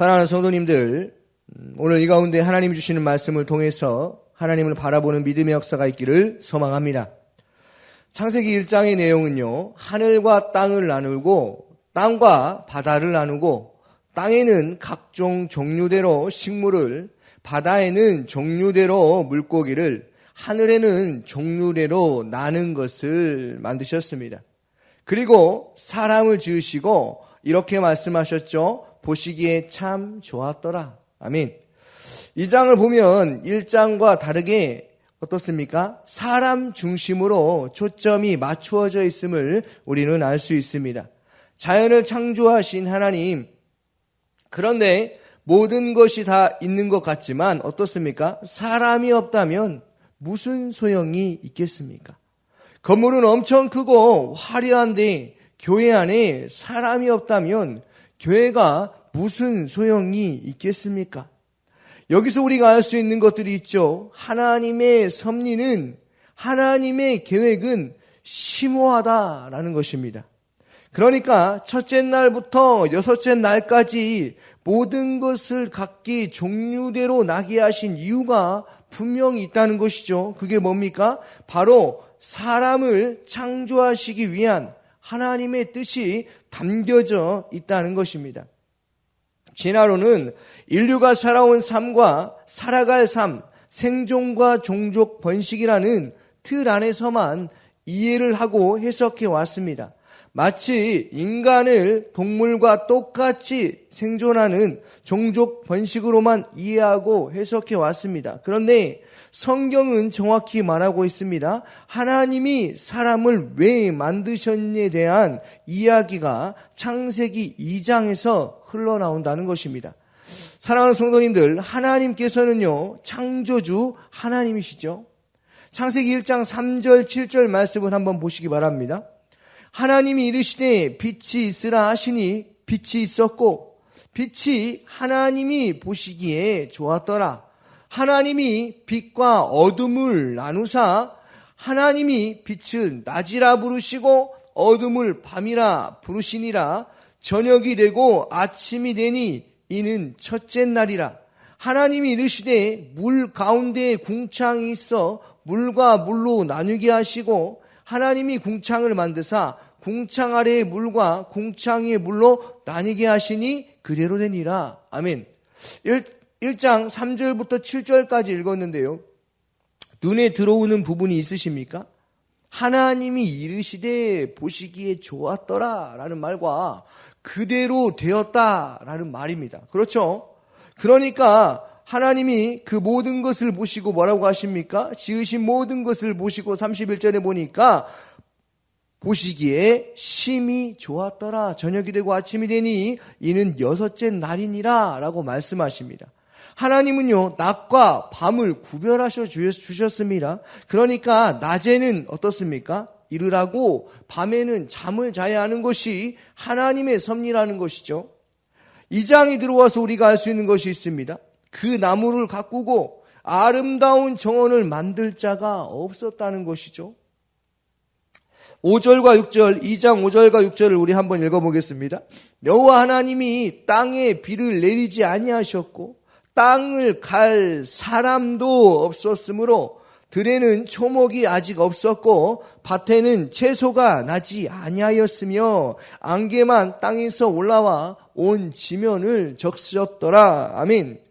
사랑하는 성도님들, 오늘 이 가운데 하나님이 주시는 말씀을 통해서 하나님을 바라보는 믿음의 역사가 있기를 소망합니다. 창세기 1장의 내용은요, 하늘과 땅을 나누고 땅과 바다를 나누고 땅에는 각종 종류대로 식물을, 바다에는 종류대로 물고기를, 하늘에는 종류대로 나눈 것을 만드셨습니다. 그리고 사람을 지으시고 이렇게 말씀하셨죠. 보시기에 참 좋았더라. 아멘. 이 장을 보면 1장과 다르게 어떻습니까? 사람 중심으로 초점이 맞추어져 있음을 우리는 알 수 있습니다. 자연을 창조하신 하나님, 그런데 모든 것이 다 있는 것 같지만 어떻습니까? 사람이 없다면 무슨 소용이 있겠습니까? 건물은 엄청 크고 화려한데 교회 안에 사람이 없다면 교회가 무슨 소용이 있겠습니까? 여기서 우리가 알 수 있는 것들이 있죠. 하나님의 섭리는, 하나님의 계획은 심오하다라는 것입니다. 그러니까 첫째 날부터 여섯째 날까지 모든 것을 각기 종류대로 나게 하신 이유가 분명히 있다는 것이죠. 그게 뭡니까? 바로 사람을 창조하시기 위한 하나님의 뜻이 담겨져 있다는 것입니다. 진화론은 인류가 살아온 삶과 살아갈 삶, 생존과 종족 번식이라는 틀 안에서만 이해를 하고 해석해 왔습니다. 마치 인간을 동물과 똑같이 생존하는 종족 번식으로만 이해하고 해석해 왔습니다. 그런데 성경은 정확히 말하고 있습니다. 하나님이 사람을 왜 만드셨냐에 대한 이야기가 창세기 2장에서 흘러나온다는 것입니다. 사랑하는 성도님들, 하나님께서는요, 창조주 하나님이시죠. 창세기 1장 3절 7절 말씀을 한번 보시기 바랍니다. 하나님이 이르시되 빛이 있으라 하시니 빛이 있었고 빛이 하나님이 보시기에 좋았더라. 하나님이 빛과 어둠을 나누사 하나님이 빛을 낮이라 부르시고 어둠을 밤이라 부르시니라. 저녁이 되고 아침이 되니 이는 첫째 날이라. 하나님이 이르시되 물 가운데에 궁창이 있어 물과 물로 나누게 하시고 하나님이 궁창을 만드사 궁창 아래의 물과 궁창 위의 물로 나뉘게 하시니 그대로 되니라. 아멘. 1장 3절부터 7절까지 읽었는데요. 눈에 들어오는 부분이 있으십니까? 하나님이 이르시되 보시기에 좋았더라 라는 말과 그대로 되었다라는 말입니다. 그렇죠? 그러니까 하나님이 그 모든 것을 보시고 뭐라고 하십니까? 지으신 모든 것을 보시고 31절에 보니까 보시기에 심히 좋았더라. 저녁이 되고 아침이 되니 이는 여섯째 날이니라 라고 말씀하십니다. 하나님은요, 낮과 밤을 구별하셔 주셨습니다. 그러니까 낮에는 어떻습니까? 이르라고 밤에는 잠을 자야 하는 것이 하나님의 섭리라는 것이죠. 이 장이 들어와서 우리가 알 수 있는 것이 있습니다. 그 나무를 가꾸고 아름다운 정원을 만들 자가 없었다는 것이죠. 5절과 6절, 2장 5절과 6절을 우리 한번 읽어보겠습니다. 여호와 하나님이 땅에 비를 내리지 아니하셨고 땅을 갈 사람도 없었으므로 들에는 초목이 아직 없었고 밭에는 채소가 나지 아니하였으며 안개만 땅에서 올라와 온 지면을 적셨더라. 아멘.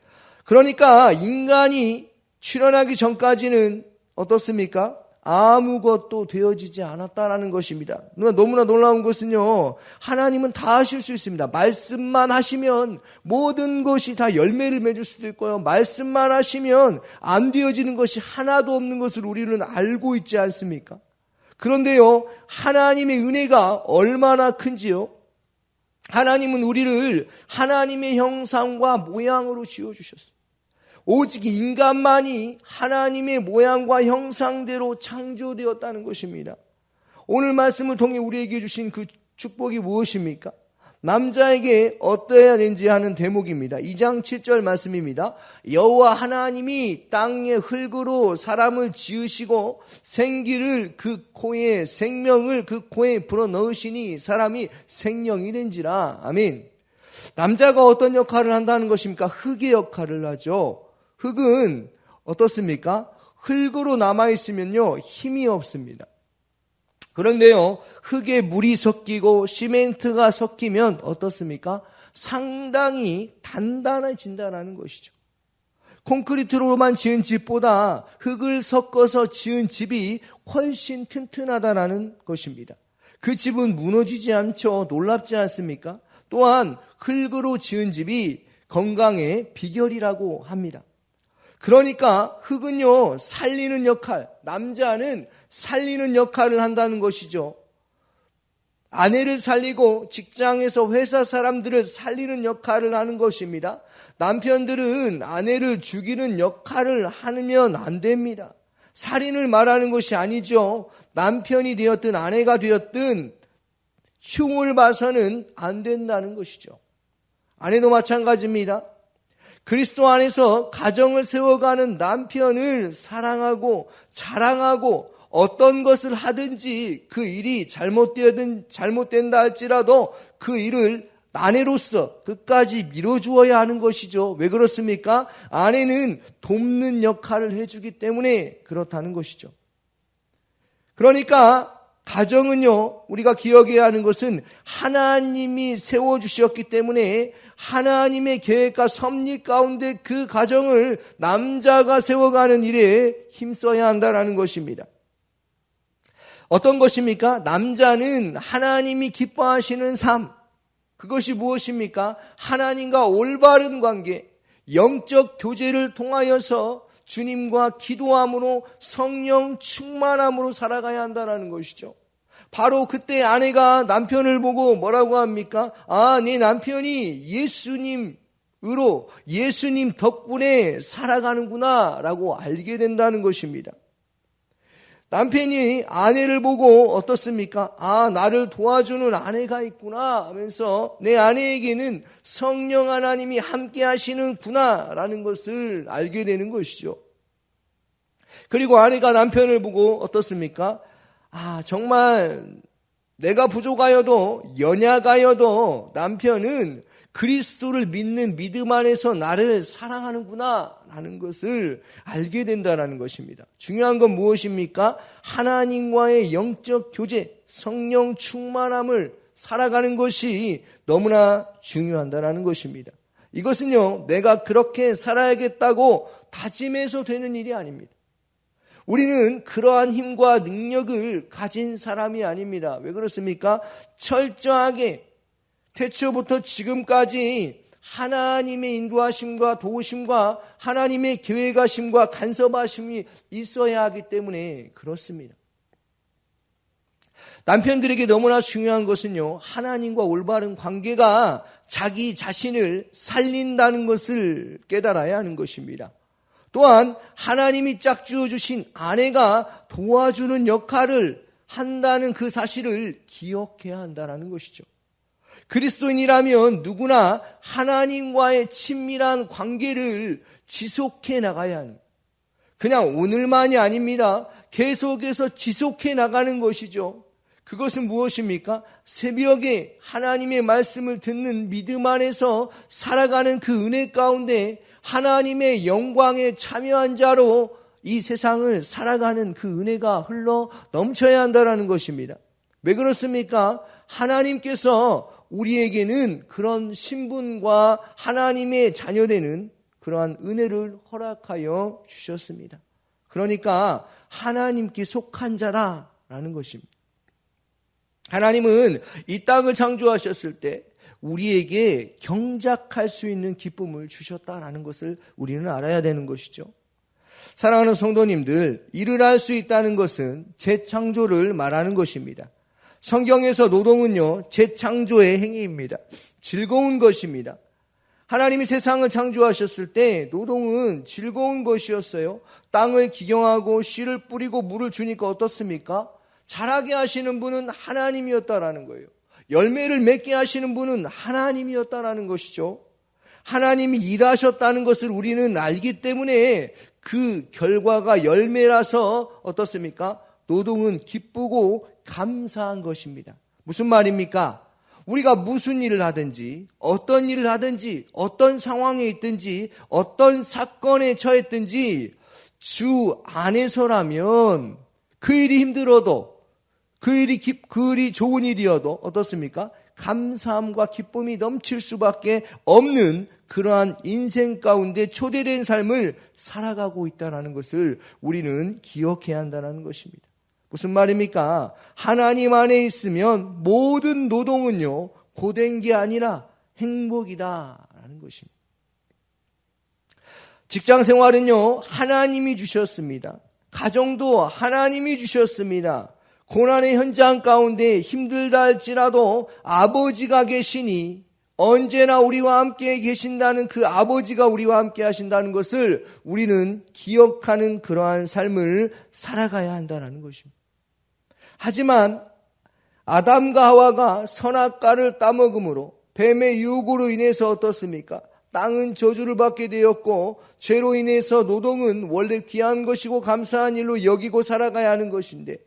그러니까 인간이 출현하기 전까지는 어떻습니까? 아무것도 되어지지 않았다라는 것입니다. 너무나 놀라운 것은요, 하나님은 다 하실 수 있습니다. 말씀만 하시면 모든 것이 다 열매를 맺을 수도 있고요, 말씀만 하시면 안 되어지는 것이 하나도 없는 것을 우리는 알고 있지 않습니까? 그런데요, 하나님의 은혜가 얼마나 큰지요. 하나님은 우리를 하나님의 형상과 모양으로 지어주셨어요. 오직 인간만이 하나님의 모양과 형상대로 창조되었다는 것입니다. 오늘 말씀을 통해 우리에게 주신 그 축복이 무엇입니까? 남자에게 어떠해야 되는지 하는 대목입니다. 2장 7절 말씀입니다. 여호와 하나님이 땅의 흙으로 사람을 지으시고 생기를 그 코에 생명을 그 코에 불어넣으시니 사람이 생명이 된지라. 아멘. 남자가 어떤 역할을 한다는 것입니까? 흙의 역할을 하죠. 흙은 어떻습니까? 흙으로 남아있으면요, 힘이 없습니다. 그런데요, 흙에 물이 섞이고 시멘트가 섞이면 어떻습니까? 상당히 단단해진다는 것이죠. 콘크리트로만 지은 집보다 흙을 섞어서 지은 집이 훨씬 튼튼하다는 것입니다. 그 집은 무너지지 않죠. 놀랍지 않습니까? 또한 흙으로 지은 집이 건강의 비결이라고 합니다. 그러니까 흙은요, 살리는 역할, 남자는 살리는 역할을 한다는 것이죠. 아내를 살리고 직장에서 회사 사람들을 살리는 역할을 하는 것입니다. 남편들은 아내를 죽이는 역할을 하면 안 됩니다. 살인을 말하는 것이 아니죠. 남편이 되었든 아내가 되었든 흉을 봐서는 안 된다는 것이죠. 아내도 마찬가지입니다. 그리스도 안에서 가정을 세워가는 남편을 사랑하고 자랑하고 어떤 것을 하든지 그 일이 잘못된다 할지라도 그 일을 아내로서 끝까지 밀어주어야 하는 것이죠. 왜 그렇습니까? 아내는 돕는 역할을 해주기 때문에 그렇다는 것이죠. 그러니까 가정은요, 우리가 기억해야 하는 것은 하나님이 세워주셨기 때문에 하나님의 계획과 섭리 가운데 그 가정을 남자가 세워가는 일에 힘써야 한다는 것입니다. 어떤 것입니까? 남자는 하나님이 기뻐하시는 삶, 그것이 무엇입니까? 하나님과 올바른 관계, 영적 교제를 통하여서 주님과 기도함으로 성령 충만함으로 살아가야 한다는 것이죠. 바로 그때 아내가 남편을 보고 뭐라고 합니까? 아, 내 남편이 예수님으로 예수님 덕분에 살아가는구나 라고 알게 된다는 것입니다. 남편이 아내를 보고 어떻습니까? 아, 나를 도와주는 아내가 있구나 하면서 내 아내에게는 성령 하나님이 함께 하시는구나 라는 것을 알게 되는 것이죠. 그리고 아내가 남편을 보고 어떻습니까? 아, 정말 내가 부족하여도 연약하여도 남편은 그리스도를 믿는 믿음 안에서 나를 사랑하는구나 라는 것을 알게 된다는 것입니다. 중요한 건 무엇입니까? 하나님과의 영적 교제, 성령 충만함을 살아가는 것이 너무나 중요하다는 것입니다. 이것은요, 내가 그렇게 살아야겠다고 다짐해서 되는 일이 아닙니다. 우리는 그러한 힘과 능력을 가진 사람이 아닙니다. 왜 그렇습니까? 철저하게 태초부터 지금까지 하나님의 인도하심과 도우심과 하나님의 계획하심과 간섭하심이 있어야 하기 때문에 그렇습니다. 남편들에게 너무나 중요한 것은요, 하나님과 올바른 관계가 자기 자신을 살린다는 것을 깨달아야 하는 것입니다. 또한 하나님이 짝지어 주신 아내가 도와주는 역할을 한다는 그 사실을 기억해야 한다는 것이죠. 그리스도인이라면 누구나 하나님과의 친밀한 관계를 지속해 나가야 하는, 그냥 오늘만이 아닙니다. 계속해서 지속해 나가는 것이죠. 그것은 무엇입니까? 새벽에 하나님의 말씀을 듣는 믿음 안에서 살아가는 그 은혜 가운데 하나님의 영광에 참여한 자로 이 세상을 살아가는 그 은혜가 흘러 넘쳐야 한다는 것입니다. 왜 그렇습니까? 하나님께서 우리에게는 그런 신분과 하나님의 자녀되는 그러한 은혜를 허락하여 주셨습니다. 그러니까 하나님께 속한 자라라는 것입니다. 하나님은 이 땅을 창조하셨을 때 우리에게 경작할 수 있는 기쁨을 주셨다라는 것을 우리는 알아야 되는 것이죠. 사랑하는 성도님들, 일을 할 수 있다는 것은 재창조를 말하는 것입니다. 성경에서 노동은요, 재창조의 행위입니다. 즐거운 것입니다. 하나님이 세상을 창조하셨을 때 노동은 즐거운 것이었어요. 땅을 기경하고 씨를 뿌리고 물을 주니까 어떻습니까? 자라게 하시는 분은 하나님이었다라는 거예요. 열매를 맺게 하시는 분은 하나님이었다라는 것이죠. 하나님이 일하셨다는 것을 우리는 알기 때문에 그 결과가 열매라서 어떻습니까? 노동은 기쁘고 감사한 것입니다. 무슨 말입니까? 우리가 무슨 일을 하든지 어떤 일을 하든지 어떤 상황에 있든지 어떤 사건에 처했든지 주 안에서라면 그 일이 힘들어도 그 일이 좋은 일이어도 어떻습니까? 감사함과 기쁨이 넘칠 수밖에 없는 그러한 인생 가운데 초대된 삶을 살아가고 있다는 것을 우리는 기억해야 한다는 것입니다. 무슨 말입니까? 하나님 안에 있으면 모든 노동은요, 고된 게 아니라 행복이다라는 것입니다. 직장 생활은요, 하나님이 주셨습니다. 가정도 하나님이 주셨습니다. 고난의 현장 가운데 힘들다 할지라도 아버지가 계시니 언제나 우리와 함께 계신다는 그 아버지가 우리와 함께 하신다는 것을 우리는 기억하는 그러한 삶을 살아가야 한다는 것입니다. 하지만 아담과 하와가 선악과를 따먹음으로 뱀의 유혹으로 인해서 어떻습니까? 땅은 저주를 받게 되었고 죄로 인해서 노동은 원래 귀한 것이고 감사한 일로 여기고 살아가야 하는 것인데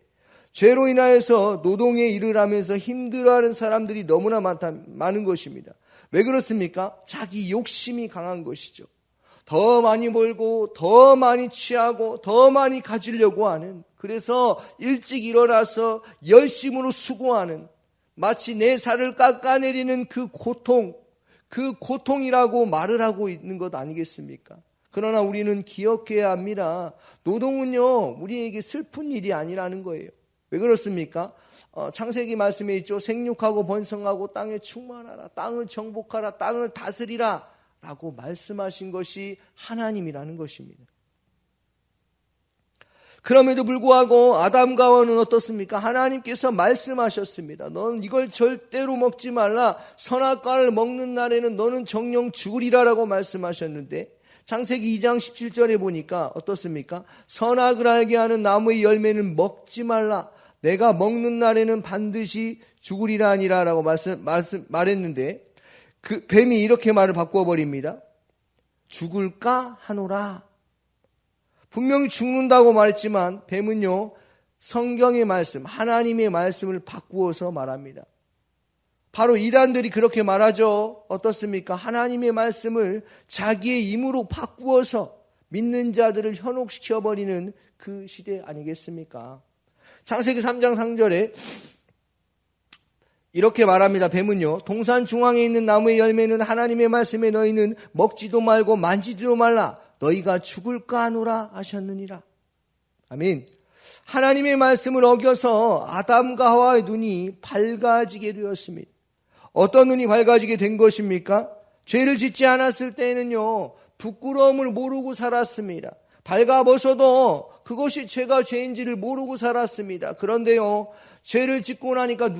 죄로 인하여서 노동에 일을 하면서 힘들어하는 사람들이 너무나 많은 것입니다. 왜 그렇습니까? 자기 욕심이 강한 것이죠. 더 많이 벌고 더 많이 취하고 더 많이 가지려고 하는, 그래서 일찍 일어나서 열심으로 수고하는, 마치 내 살을 깎아내리는 그 고통이라고 말을 하고 있는 것 아니겠습니까? 그러나 우리는 기억해야 합니다. 노동은요, 우리에게 슬픈 일이 아니라는 거예요. 왜 그렇습니까? 창세기 말씀에 있죠. 생육하고 번성하고 땅에 충만하라, 땅을 정복하라, 땅을 다스리라 라고 말씀하신 것이 하나님이라는 것입니다. 그럼에도 불구하고 아담과 하와는 어떻습니까? 하나님께서 말씀하셨습니다. 너는 이걸 절대로 먹지 말라. 선악과를 먹는 날에는 너는 정녕 죽으리라 라고 말씀하셨는데 창세기 2장 17절에 보니까 어떻습니까? 선악을 알게 하는 나무의 열매는 먹지 말라. 내가 먹는 날에는 반드시 죽으리라 아니라 라고 말했는데 그 뱀이 이렇게 말을 바꿔버립니다. 죽을까 하노라. 분명히 죽는다고 말했지만 뱀은요, 성경의 말씀, 하나님의 말씀을 바꾸어서 말합니다. 바로 이단들이 그렇게 말하죠. 어떻습니까? 하나님의 말씀을 자기의 힘으로 바꾸어서 믿는 자들을 현혹시켜버리는 그 시대 아니겠습니까? 창세기 3장 3절에 이렇게 말합니다. 뱀은요, 동산 중앙에 있는 나무의 열매는 하나님의 말씀에 너희는 먹지도 말고 만지지도 말라. 너희가 죽을까 하노라 하셨느니라. 아멘. 하나님의 말씀을 어겨서 아담과 하와의 눈이 밝아지게 되었습니다. 어떤 눈이 밝아지게 된 것입니까? 죄를 짓지 않았을 때에는요, 부끄러움을 모르고 살았습니다. 발가벗어도 그것이 죄가 죄인지를 모르고 살았습니다. 그런데요, 죄를 짓고 나니까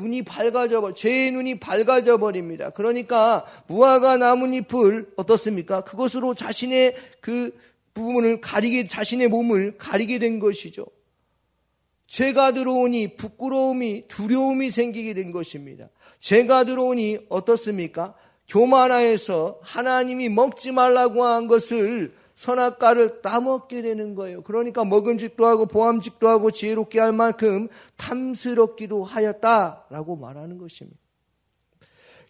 죄의 눈이 밝아져 버립니다. 그러니까 무화과 나뭇잎을 어떻습니까? 그것으로 자신의 그 부분을 자신의 몸을 가리게 된 것이죠. 죄가 들어오니 부끄러움이, 두려움이 생기게 된 것입니다. 죄가 들어오니 어떻습니까? 교만하여서 하나님이 먹지 말라고 한 것을, 선악과를 따먹게 되는 거예요. 그러니까 먹음직도 하고 보암직도 하고 지혜롭게 할 만큼 탐스럽기도 하였다라고 말하는 것입니다.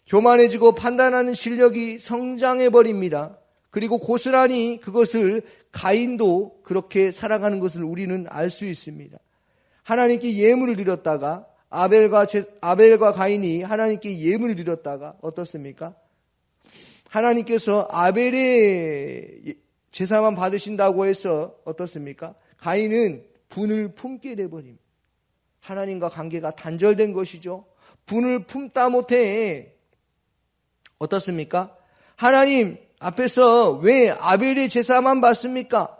교만해지고 판단하는 실력이 성장해버립니다. 그리고 고스란히 그것을 가인도 그렇게 살아가는 것을 우리는 알 수 있습니다. 하나님께 예물을 드렸다가 아벨과 가인이 하나님께 예물을 드렸다가 어떻습니까? 하나님께서 아벨의 제사만 받으신다고 해서 어떻습니까? 가인은 분을 품게 돼버립니다. 하나님과 관계가 단절된 것이죠. 분을 품다 못해 어떻습니까? 하나님 앞에서 왜 아벨의 제사만 받습니까?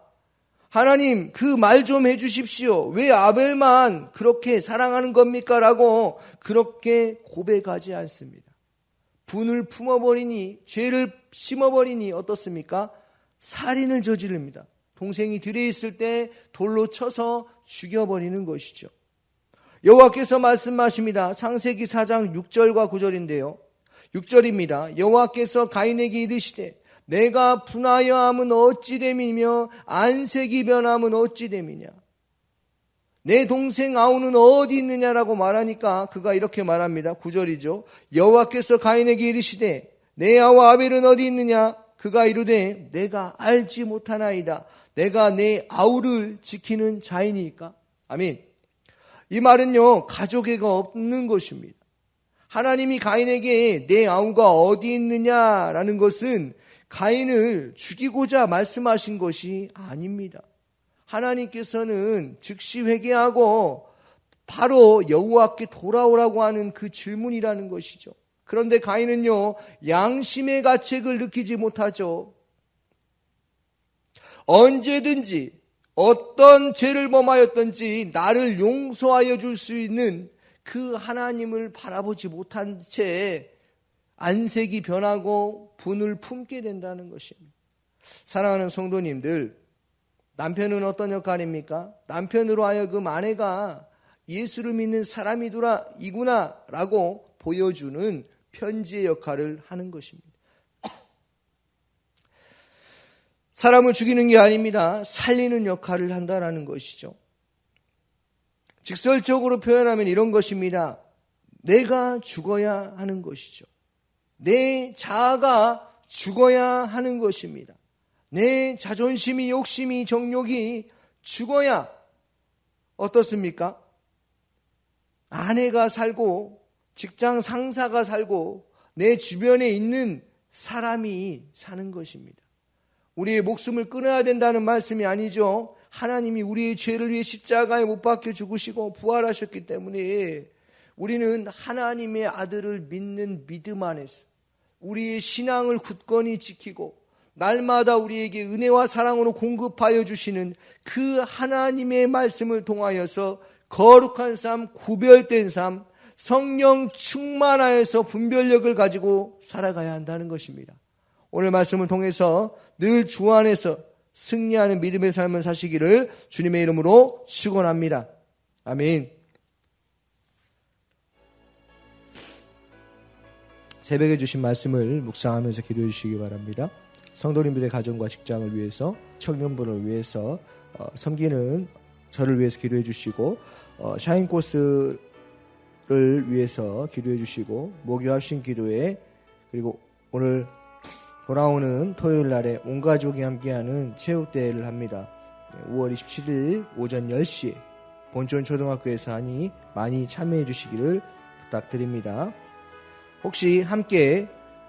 하나님 그 말 좀 해주십시오. 왜 아벨만 그렇게 사랑하는 겁니까? 라고 그렇게 고백하지 않습니다. 분을 품어버리니, 죄를 심어버리니 어떻습니까? 살인을 저지릅니다. 동생이 들에 있을 때 돌로 쳐서 죽여버리는 것이죠. 여호와께서 말씀하십니다. 창세기 4장 6절과 9절인데요. 6절입니다. 여호와께서 가인에게 이르시되 내가 분하여 함은 어찌 됨이며 안색이 변함은 어찌 됨이냐. 내 동생 아우는 어디 있느냐라고 말하니까 그가 이렇게 말합니다. 9절이죠. 여호와께서 가인에게 이르시되 내 아우 아벨은 어디 있느냐? 그가 이르되 내가 알지 못하나이다. 내가 내 아우를 지키는 자이니까. 아멘. 이 말은요, 가족애가 없는 것입니다. 하나님이 가인에게 내 아우가 어디 있느냐라는 것은 가인을 죽이고자 말씀하신 것이 아닙니다. 하나님께서는 즉시 회개하고 바로 여호와께 돌아오라고 하는 그 질문이라는 것이죠. 그런데 가인은요, 양심의 가책을 느끼지 못하죠. 언제든지 어떤 죄를 범하였든지 나를 용서하여 줄 수 있는 그 하나님을 바라보지 못한 채 안색이 변하고 분을 품게 된다는 것입니다. 사랑하는 성도님들, 남편은 어떤 역할입니까? 남편으로 하여금 아내가 예수를 믿는 사람이구나 라고 보여주는 편지의 역할을 하는 것입니다. 사람을 죽이는 게 아닙니다. 살리는 역할을 한다는 것이죠. 직설적으로 표현하면 이런 것입니다. 내가 죽어야 하는 것이죠. 내 자아가 죽어야 하는 것입니다. 내 자존심이, 욕심이, 정욕이 죽어야 어떻습니까? 아내가 살고 직장 상사가 살고 내 주변에 있는 사람이 사는 것입니다. 우리의 목숨을 끊어야 된다는 말씀이 아니죠. 하나님이 우리의 죄를 위해 십자가에 못 박혀 죽으시고 부활하셨기 때문에 우리는 하나님의 아들을 믿는 믿음 안에서 우리의 신앙을 굳건히 지키고 날마다 우리에게 은혜와 사랑으로 공급하여 주시는 그 하나님의 말씀을 통하여서 거룩한 삶, 구별된 삶, 성령 충만하여서 분별력을 가지고 살아가야 한다는 것입니다. 오늘 말씀을 통해서 늘 주 안에서 승리하는 믿음의 삶을 사시기를 주님의 이름으로 축원합니다. 아멘. 새벽에 주신 말씀을 묵상하면서 기도해 주시기 바랍니다. 성도님들의 가정과 직장을 위해서, 청년부를 위해서, 섬기는 저를 위해서 기도해 주시고, 샤인코스를 위해서 기도해 주시고, 목요합신 기도회, 그리고 오늘 돌아오는 토요일 날에 온 가족이 함께하는 체육대회를 합니다. 5월 27일 오전 10시 본촌 초등학교에서 하니 많이 참여해 주시기를 부탁드립니다. 혹시 함께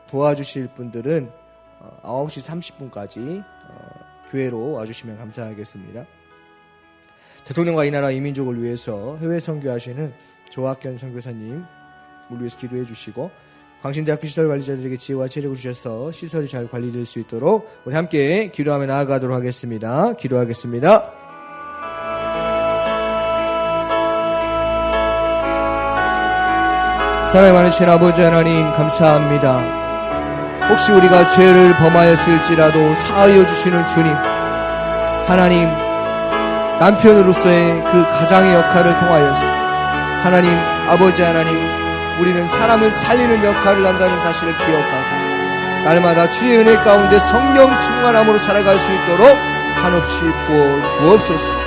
도와주실 분들은 9시 30분까지 교회로 와주시면 감사하겠습니다. 대통령과 이 나라 이민족을 위해서 해외 선교하시는 조학견 선교사님 우리 위해서 기도해 주시고, 광신대학교 시설 관리자들에게 지혜와 체력을 주셔서 시설이 잘 관리될 수 있도록 우리 함께 기도하며 나아가도록 하겠습니다. 기도하겠습니다. 사랑이 많으신 아버지 하나님 감사합니다. 혹시 우리가 죄를 범하였을지라도 사하여 주시는 주님, 하나님 남편으로서의 그 가장의 역할을 통하여서 하나님 아버지 하나님, 우리는 사람을 살리는 역할을 한다는 사실을 기억하고 날마다 주의 은혜 가운데 성령 충만함으로 살아갈 수 있도록 한없이 부어 주옵소서.